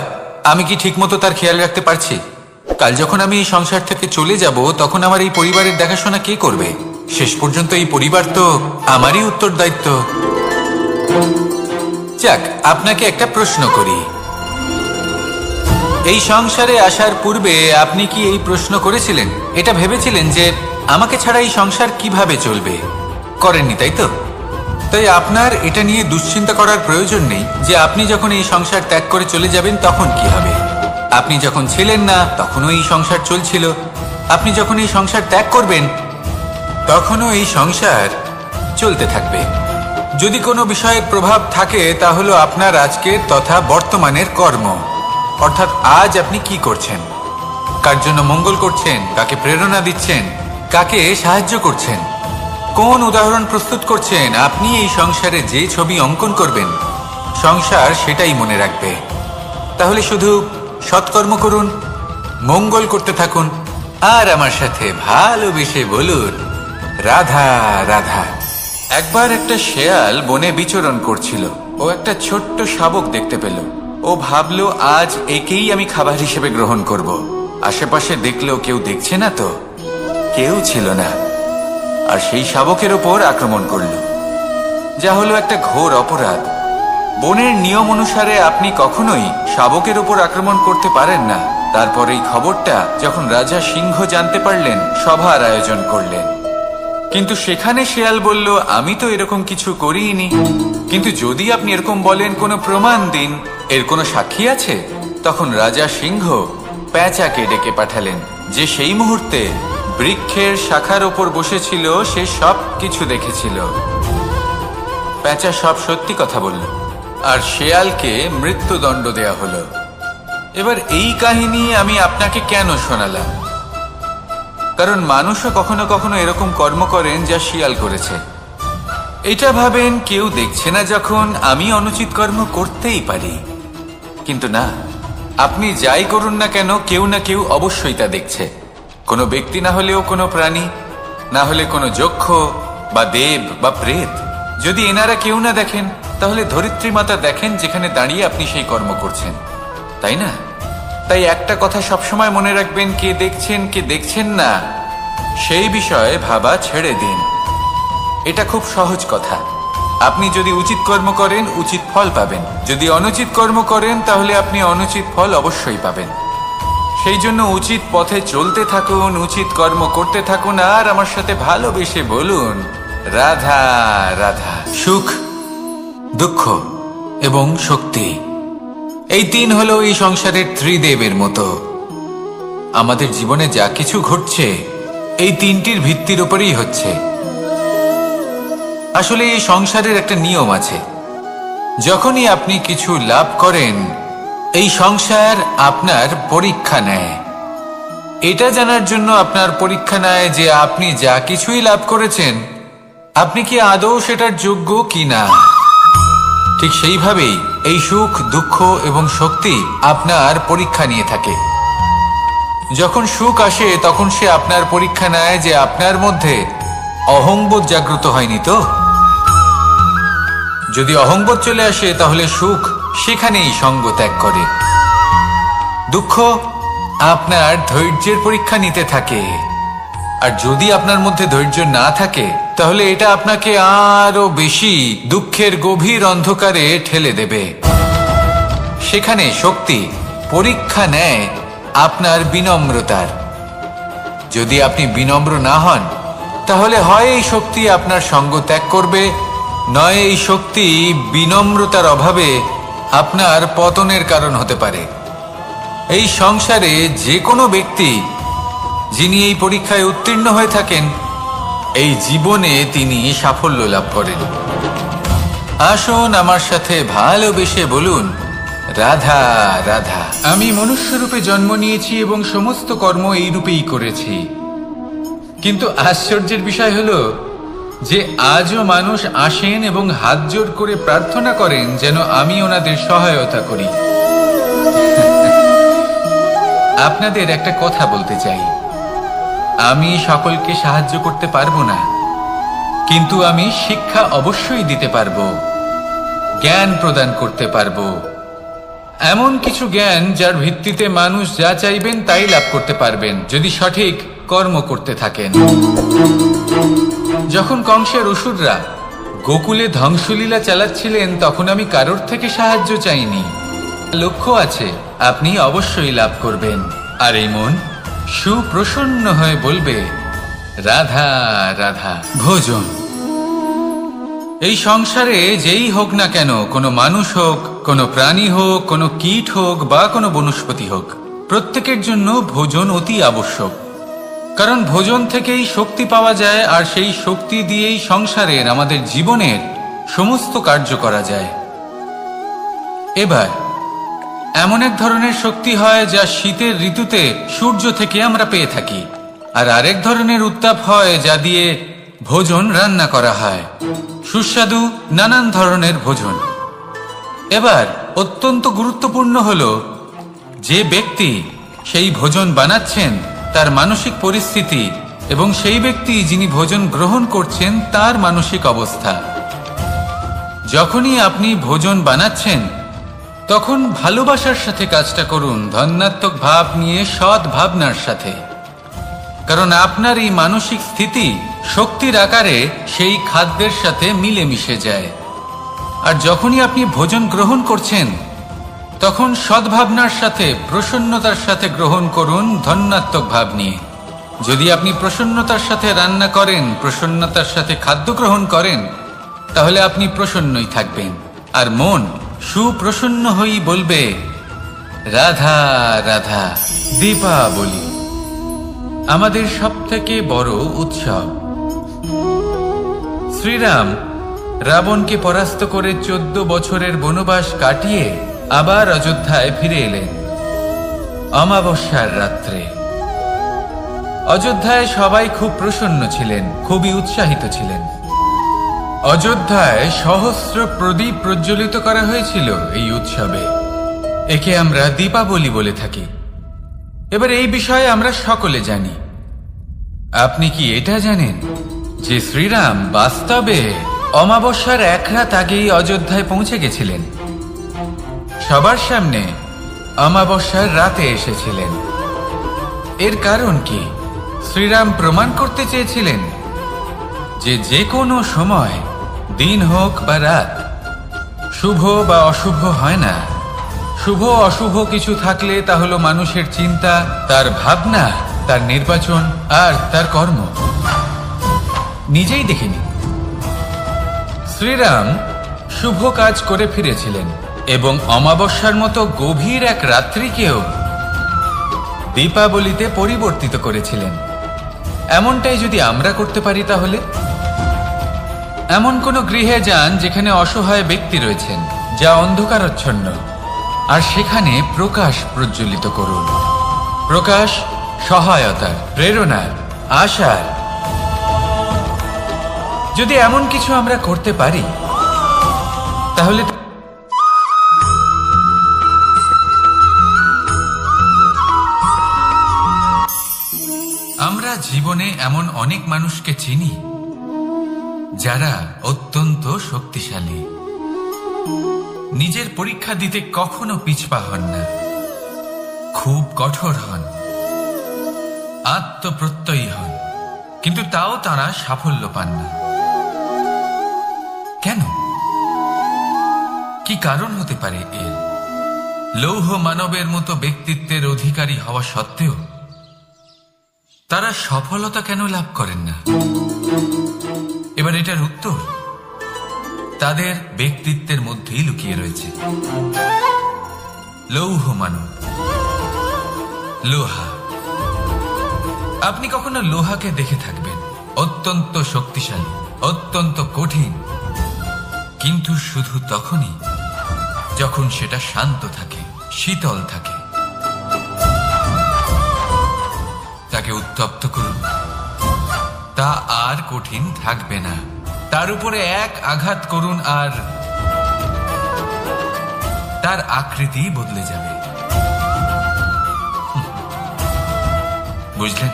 আমি কি ঠিকমতো তার খেয়াল রাখতে পারছি? কাল যখন আমি এই সংসার থেকে চলে যাব, তখন আমার এই পরিবারের দেখাশোনা কে করবে? শেষ পর্যন্ত এই পরিবার তো আমারই উত্তরদায়িত্ব। যাক, আপনাকে একটা প্রশ্ন করি। এই সংসারে আসার পূর্বে আপনি কি এই প্রশ্ন করেছিলেন, এটা ভেবেছিলেন যে আমাকে ছাড়া এই সংসার কিভাবে চলবে? করেননি, তাই তো? তাই আপনার এটা নিয়ে দুশ্চিন্তা করার প্রয়োজন নেই যে আপনি যখন এই সংসার ত্যাগ করে চলে যাবেন তখন কি হবে। আপনি যখন ছিলেন না তখনও এই সংসার চলছিল, আপনি যখন এই সংসার ত্যাগ করবেন তখনও এই সংসার চলতে থাকবে। যদি কোনো বিষয়ের প্রভাব থাকে তা হলো আপনার আজকের তথা বর্তমানের কর্ম, অর্থাৎ আজ আপনি কি করছেন, কার জন্য মঙ্গল করছেন, কাকে প্রেরণা দিচ্ছেন, কাকে সাহায্য করছেন, কোন উদাহরণ প্রস্তুত করছেন। আপনি এই সংসারে যে ছবি অঙ্কন করবেন, সংসার সেটাই মনে রাখবে। তাহলে শুধু সৎকর্ম করুন, মঙ্গল করতে থাকুন, আর আমার সাথে ভালোবেসে বলুন রাধা রাধা। একবার একটা শেয়াল বনে বিচরণ করছিল। ও একটা ছোট্ট শাবক দেখতে পেল। ও ভাবলো আজ একেই আমি খাবার হিসেবে গ্রহণ করব। আশেপাশে দেখলো কেউ দেখছে না, তো কেউ ছিল না, আর সেই শাবকের ওপর আক্রমণ করল, যা হলো একটা ঘোর অপরাধ। বনের নিয়ম অনুসারে আপনি কখনোই শাবকের ওপর আক্রমণ করতে পারেন না। তারপর এই খবরটা যখন রাজা সিংহ জানতে পারলেন, সভার আয়োজন করলেন। কিন্তু সেখানে শেয়াল বলল, আমি তো এরকম কিছু করিনি। কিন্তু যদি আপনি এরকম বলেন, কোনো প্রমাণ দিন, এর কোনো সাক্ষী আছে? তখন রাজা সিংহ পেঁচাকে ডেকে পাঠালেন, যে সেই মুহূর্তে বৃক্ষের শাখার ওপর বসেছিল, সে সব কিছু দেখেছিল। পেঁচা সব সত্যি কথা বলল, আর শেয়ালকে মৃত্যুদণ্ড দেয়া হলো। এবার এই কাহিনী আমি আপনাকে কেন শোনালাম? কারণ মানুষও কখনো কখনো এরকম কর্ম করেন যা শিয়াল করেছে। এটা ভাবেন কেউ দেখছে না, যখন আমি অনুচিত কর্ম করতেই পারি। কিন্তু না, আপনি যাই করুন না কেন, কেউ না কেউ অবশ্যই তা দেখছে। কোনো ব্যক্তি না হলেও কোনো প্রাণী, না হলে কোনো যক্ষ বা দেব বা প্রেত। যদি এনারা কেউ না দেখেন, তাহলে ধরিত্রী মাতা দেখেন, যেখানে দাঁড়িয়ে আপনি সেই কর্ম করছেন, তাই না? তাই একটা কথা সবসময় মনে রাখবেন, কে দেখছেন কে দেখছেন না সেই বিষয়ে ভাবা ছেড়ে দিন। এটা খুব সহজ কথা। আপনি যদি উচিত কর্ম করেন, উচিত ফল পাবেন। যদি অনুচিত কর্ম করেন, তাহলে আপনি অনুচিত ফল অবশ্যই পাবেন। সেই জন্য উচিত পথে চলতে থাকুন, উচিত কর্ম করতে থাকুন, আর আমার সাথে ভালোবেসে বলুন রাধা রাধা। সুখ, দুঃখ এবং শক্তি, এই তিন হলো এই সংসারের ত্রিদেবের মতো। আমাদের জীবনে যা কিছু ঘটছে এই তিনটির ভিত্তির উপরেই হচ্ছে। আসলে এই সংসারের একটা নিয়ম আছে, যখনই আপনি কিছু লাভ করেন, এই সংসার আপনার পরীক্ষা নেয়। এটা জানার জন্য আপনার পরীক্ষা নেয় যে আপনি যা কিছুই লাভ করেছেন, আপনি কি আদৌ সেটার যোগ্য কিনা। ঠিক সেইভাবেই এই সুখ, দুঃখ এবং শক্তি আপনার পরীক্ষা নিয়ে থাকে। যখন সুখ আসে, তখন সে আপনার পরীক্ষা নেয় যে আপনার মধ্যে অহংবোধ জাগ্রত হয়নি তো। যদি অহংবোধ চলে আসে, তাহলে সুখ সেখানেই সঙ্গ ত্যাগ করে। দুঃখ আপনার ধৈর্যের পরীক্ষা নিতে থাকে, আর যদি আপনার মধ্যে ধৈর্য না থাকে, তাহলে এটা আপনাকে আরো বেশি দুঃখের গভীর অন্ধকারে ঠেলে দেবে। সেখানে শক্তি পরীক্ষা নেয় আপনার বিনম্রতার। যদি আপনি বিনম্র না হন, তাহলে হয় এই শক্তি আপনার সঙ্গ ত্যাগ করবে, নয় এই শক্তি বিনম্রতার অভাবে আপনার পতনের কারণ হতে পারে। এই সংসারে যে কোনো ব্যক্তি যিনি এই পরীক্ষায় উত্তীর্ণ হয়ে থাকেন, এই জীবনে তিনি সাফল্য লাভ করেন। আসুন আমার সাথে ভালোবেসে বলুন রাধা রাধা। আমি মনুষ্যরূপে জন্ম নিয়েছি এবং সমস্ত কর্ম এই রূপেই করেছি। কিন্তু আশ্চর্যের বিষয় হলো যে আজও মানুষ আসেন এবং হাত জোড় করে প্রার্থনা করেন যেন আমি ওনাদের সহায়তা করি। আপনাদের একটা কথা বলতে চাই, আমি সকলকে সাহায্য করতে পারবো না, কিন্তু আমি শিক্ষা অবশ্যই দিতে পারবো, জ্ঞান প্রদান করতে পারবো, এমন কিছু জ্ঞান যার ভিত্তিতে মানুষ যা চাইবেন তাই লাভ করতে পারবেন যদি সঠিক কর্ম করতে থাকেন। যখন কংসের অসুররা গোকুলে ধ্বংসলীলা চালাচ্ছিলেন তখন আমি কারোর থেকে সাহায্য চাইনি। লক্ষ্য আছে, আপনি অবশ্যই লাভ করবেন। আর এই মন সুপ্রসন্ন হয়ে বলবে, রাধা রাধা। ভোজন এই সংসারে যেই হোক না কেন, কোনো মানুষ হোক, কোনো প্রাণী হোক, কোনো কীট হোক বা কোনো বনস্পতি হোক, প্রত্যেকের জন্য ভোজন অতি আবশ্যক। কারণ ভোজন থেকেই শক্তি পাওয়া যায়, আর সেই শক্তি দিয়েই সংসারের, আমাদের জীবনের সমস্ত কার্য করা যায়। এবার এমন এক ধরনের শক্তি হয় যা শীতের ঋতুতে সূর্য থেকে আমরা পেয়ে থাকি, আর আরেক ধরনের উত্তাপ হয় যা দিয়ে ভোজন রান্না করা হয়, সুস্বাদু নানান ধরনের ভোজন। এবার অত্যন্ত গুরুত্বপূর্ণ হলো যে ব্যক্তি সেই ভোজন বানাচ্ছেন তার মানসিক পরিস্থিতি এবং সেই ব্যক্তি যিনি ভোজন গ্রহণ করছেন তার মানসিক অবস্থা। যখনই আপনি ভোজন বানাচ্ছেন তখন ভালোবাসার সাথে কাজটা করুন, ধন্যাত্মক ভাব নিয়ে, সৎ ভাবনার সাথে। কারণ আপনার এই মানসিক স্থিতি শক্তির আকারে সেই খাদ্যের সাথে মিলে মিশে যায়। আর যখনই আপনি ভোজন গ্রহণ করছেন তখন সদ্ভাবনার সাথে, প্রসন্নতার সাথে গ্রহণ করুন, ধন্যাত্মক ভাব নিয়ে। যদি আপনি প্রসন্নতার সাথে রান্না করেন, প্রসন্নতার সাথে খাদ্য গ্রহণ করেন, তাহলে আপনি প্রসন্নই থাকবেন। আর মন সুপ্রসন্ন হয়েই বলবে, রাধা রাধা। দীপাবলি আমাদের সবথেকে বড় উৎসব। শ্রীরাম রাবণকে পরাস্ত করে 14 বছরের বনবাস কাটিয়ে আবার অযোধ্যায় ফিরে এলেন অমাবস্যার রাত্রে। অযোধ্যায় সবাই খুব প্রসন্ন ছিলেন, খুবই উৎসাহিত ছিলেন। অযোধ্যায় সহস্র প্রদীপ প্রজ্বলিত করা হয়েছিল এই উৎসবে। একে আমরা দীপাবলি বলে থাকি। এবার এই বিষয়ে আমরা সকলে জানি। আপনি কি এটা জানেন যে শ্রীরাম বাস্তবে অমাবস্যার এক রাত আগেই অযোধ্যায় পৌঁছে গেছিলেন? সবার সামনে অমাবস্যার রাতে এসেছিলেন। এর কারণ কি? শ্রীরাম প্রমাণ করতে চেয়েছিলেন যে যে কোনো সময়, দিন হোক বা রাত, শুভ বা অশুভ হয় না। শুভ অশুভ কিছু থাকলে তা হলো মানুষের চিন্তা, তার ভাবনা, তার নির্বাচন আর তার কর্ম। নিজেই দেখিনি। শ্রীরাম শুভ কাজ করে ফিরেছিলেন এবং অমাবস্যার মতো গভীর এক রাত্রিকেও দীপাবলিতে পরিবর্তিত করেছিলেন। এমনটাই যদি আমরা করতে পারি, তাহলে এমন কোনো গৃহে যান যেখানে অসহায় ব্যক্তি রয়েছেন, যা অন্ধকারাচ্ছন্ন, আর সেখানে প্রকাশ প্রজ্বলিত করুন। প্রকাশ সহায়তার, প্রেরণার, আশার। যদি এমন কিছু আমরা করতে পারি তাহলে আমরা জীবনে এমন অনেক মানুষকে চিনি যারা অত্যন্ত শক্তিশালী, নিজের পরীক্ষা দিতে কখনো পিছপা হন না, খুব কঠোর হন, আত্মপ্রত্যয়ী হন, কিন্তু তাও তারা সাফল্য পান না। কেন? কি কারণ হতে পারে এর? লৌহ মানবের মতো ব্যক্তিত্বের অধিকারী হওয়া সত্ত্বেও তারা সফলতা কেন লাভ করেন না? এবার এটার উত্তর তাদের ব্যক্তিত্বের মধ্যেই লুকিয়ে রয়েছে। লৌহ মানব, লোহা। আপনি কখনো লোহাকে দেখে থাকবেন, অত্যন্ত শক্তিশালী, অত্যন্ত কঠিন, কিন্তু শুধু তখনই যখন সেটা শান্ত থাকে, শীতল থাকে। তাকে উত্তপ্ত করুন, তা আর কঠিন থাকবে না। তার উপরে এক আঘাত করুন আর তার আকৃতি বদলে যাবে। বুঝলেন?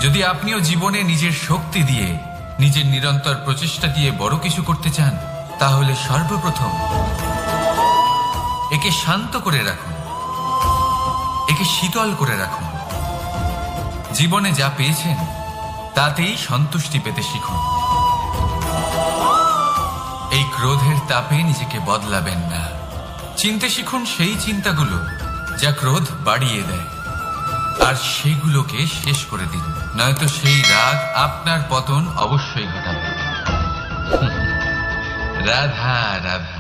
যদি আপনিও জীবনে নিজের শক্তি দিয়ে নিজের নিরন্তর প্রচেষ্টা দিয়ে বড় কিছু করতে চান, তাহলে সর্বপ্রথম একে শান্ত করে রাখুন, একে শীতল করে রাখুন। জীবনে যা পেয়েছেন তাতেই সন্তুষ্টি পেতে শিখুন। এই ক্রোধের তাপে নিজেকে বদলাবেন না। চিনতে শিখুন সেই চিন্তাগুলো যা ক্রোধ বাড়িয়ে দেয়, আর সেগুলোকে শেষ করে দিন, নয়তো সেই রাগ আপনার পতন অবশ্যই ঘটাবে। রাধা রাধা।